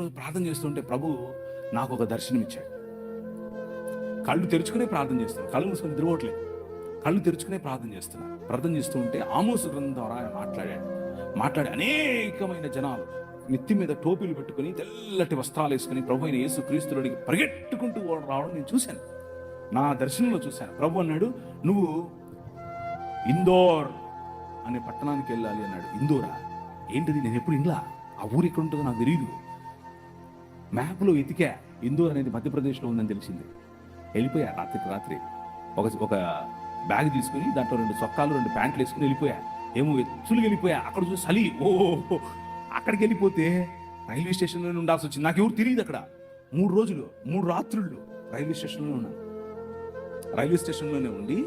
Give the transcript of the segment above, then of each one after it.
రోజు ప్రార్థన చేస్తుంటే ప్రభు నాకు ఒక దర్శనం ఇచ్చాడు. కళ్ళు తెరుచుకునే ప్రార్థన చేస్తున్నాను, కళ్ళు మూసుకొని తిరగట్లేదు, కళ్ళు తెరుచుకునే ప్రార్థన చేస్తూ ఉంటే ఆమోసు గ్రంథం ద్వారా ఆయన మాట్లాడి అనేకమైన జనాలు నెత్తి మీద టోపీలు పెట్టుకుని తెల్లటి వస్త్రాలు వేసుకుని ప్రభు అయిన యేసు క్రీస్తుడికి పరిగెట్టుకుంటూ రావడం నేను చూశాను, నా దర్శనంలో చూశాను. ప్రభు అన్నాడు, నువ్వు ఇందోర్ అనే పట్టణానికి వెళ్ళాలి అన్నాడు. ఇందోరా ఏంటిది? నేను ఎప్పుడు ఇండ్లా, ఆ ఊరు ఎక్కడ ఉంటుందో నాకు తెలియదు. మ్యాప్లో ఎతికా, ఇందోర్ అనేది మధ్యప్రదేశ్లో ఉందని తెలిసింది. వెళ్ళిపోయా రాత్రి ఒక బ్యాగ్ తీసుకుని దాంట్లో 2 చొక్కాలు 2 ప్యాంట్లు వేసుకుని వెళ్ళిపోయా. ఏమో ఎచ్చులు వెళ్ళిపోయా. అక్కడ చూసి చలి, అక్కడికి వెళ్ళిపోతే రైల్వే స్టేషన్లో ఉండాల్సి వచ్చింది. నాకు ఎవరు తెలియదు. అక్కడ 3 రోజులు 3 రాత్రులు రైల్వే స్టేషన్లో ఉన్నాను. రైల్వే స్టేషన్లోనే ఉండి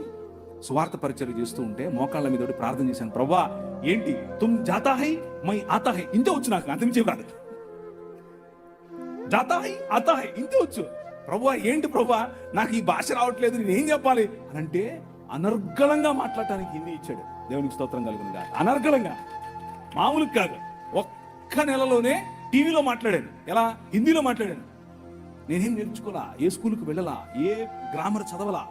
స్వార్థ పరిచయం చేస్తూ ఉంటే మోకాళ్ళ మీద ప్రార్థన చేశాను. ప్రభా ఏంటి, తుమ్ జాతా హై మై ఆతా హై, ఇంతే వచ్చు, నాకు అంతమించే రాదు. జాతా హై ఆతా హై ఇంతే వచ్చు. ప్రభా ఏంటి ప్రభా, నాకు ఈ భాష రావట్లేదు, నేను ఏం చెప్పాలి అని అంటే అనర్గళంగా మాట్లాడటానికి హిందీ ఇచ్చాడు. దేవునికి స్తోత్రం కలుగునుగా. అనర్గళంగా, మామూలు కాదు. ఒక్క నెలలోనే టీవీలో మాట్లాడాను. ఎలా? హిందీలో మాట్లాడాను. నేనేం నేర్చుకోలా, ఏ స్కూల్కి వెళ్ళలా, ఏ గ్రామర్ చదవలా.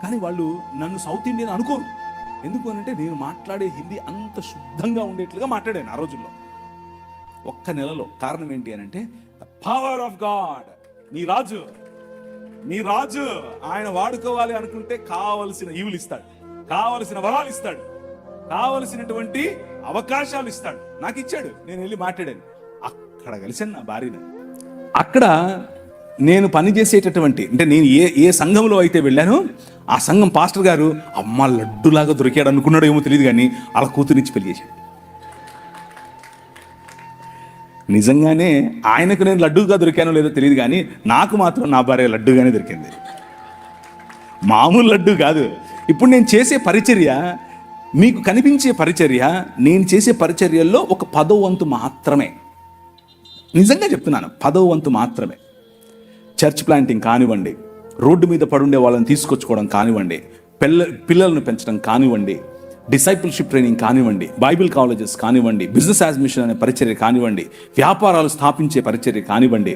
కానీ వాళ్ళు నన్ను సౌత్ ఇండియన్ అనుకోరు. ఎందుకు అనంటే నేను మాట్లాడే హిందీ అంత శుద్ధంగా ఉండేట్లుగా మాట్లాడాను ఆ రోజుల్లో, ఒక్క నెలలో. కారణం ఏంటి అనంటే ద పవర్ ఆఫ్ గాడ్. నీ రాజు ఆయన వాడుకోవాలి అనుకుంటే కావలసిన ఈవులు ఇస్తాడు, కావలసిన వరాలు ఇస్తాడు, కావలసినటువంటి అవకాశాలు ఇస్తాడు. నాకు ఇచ్చాడు. నేను వెళ్ళి మాట్లాడాను. అక్కడ కలిసాను నా భార్యను. అక్కడ నేను పనిచేసేటటువంటి, అంటే నేను ఏ సంఘంలో అయితే వెళ్ళానో ఆ సంఘం పాస్టర్ గారు అమ్మ లడ్డులాగా దొరికాడు అనుకున్నాడు ఏమో తెలియదు, కానీ అలా కూతురిచ్చి పెళ్లి చేశాడు. నిజంగానే ఆయనకు నేను లడ్డుగా దొరికానో లేదో తెలియదు, కానీ నాకు మాత్రం నా భార్య లడ్డుగానే దొరికింది. మామూలు లడ్డు కాదు. ఇప్పుడు నేను చేసే పరిచర్య, మీకు కనిపించే పరిచర్య, నేను చేసే పరిచర్యల్లో ఒక 10వ వంతు మాత్రమే. నిజంగా చెప్తున్నాను, 10వ వంతు మాత్రమే. చర్చ్ ప్లాంటింగ్ కానివ్వండి, రోడ్డు మీద పడుండే వాళ్ళని తీసుకొచ్చుకోవడం కానివ్వండి, పిల్లలను పెంచడం కానివ్వండి, డిసైపుల్షిప్ ట్రైనింగ్ కానివ్వండి, బైబిల్ కాలేజెస్ కానివ్వండి, బిజినెస్ యాజ్ మిషన్ అనే పరిచర్య కానివ్వండి, వ్యాపారాలు స్థాపించే పరిచర్య కానివ్వండి,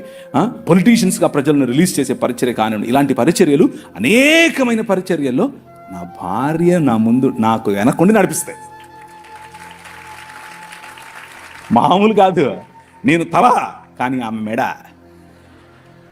పొలిటీషియన్స్గా ప్రజలను రిలీజ్ చేసే పరిచర్య కానివ్వండి, ఇలాంటి పరిచర్యలు, అనేకమైన పరిచర్యల్లో నా భార్య నా ముందు నాకు వెనకుండి నడిపిస్తాయి. మామూలు కాదు. నేను తల, కానీ ఆమె మెడ.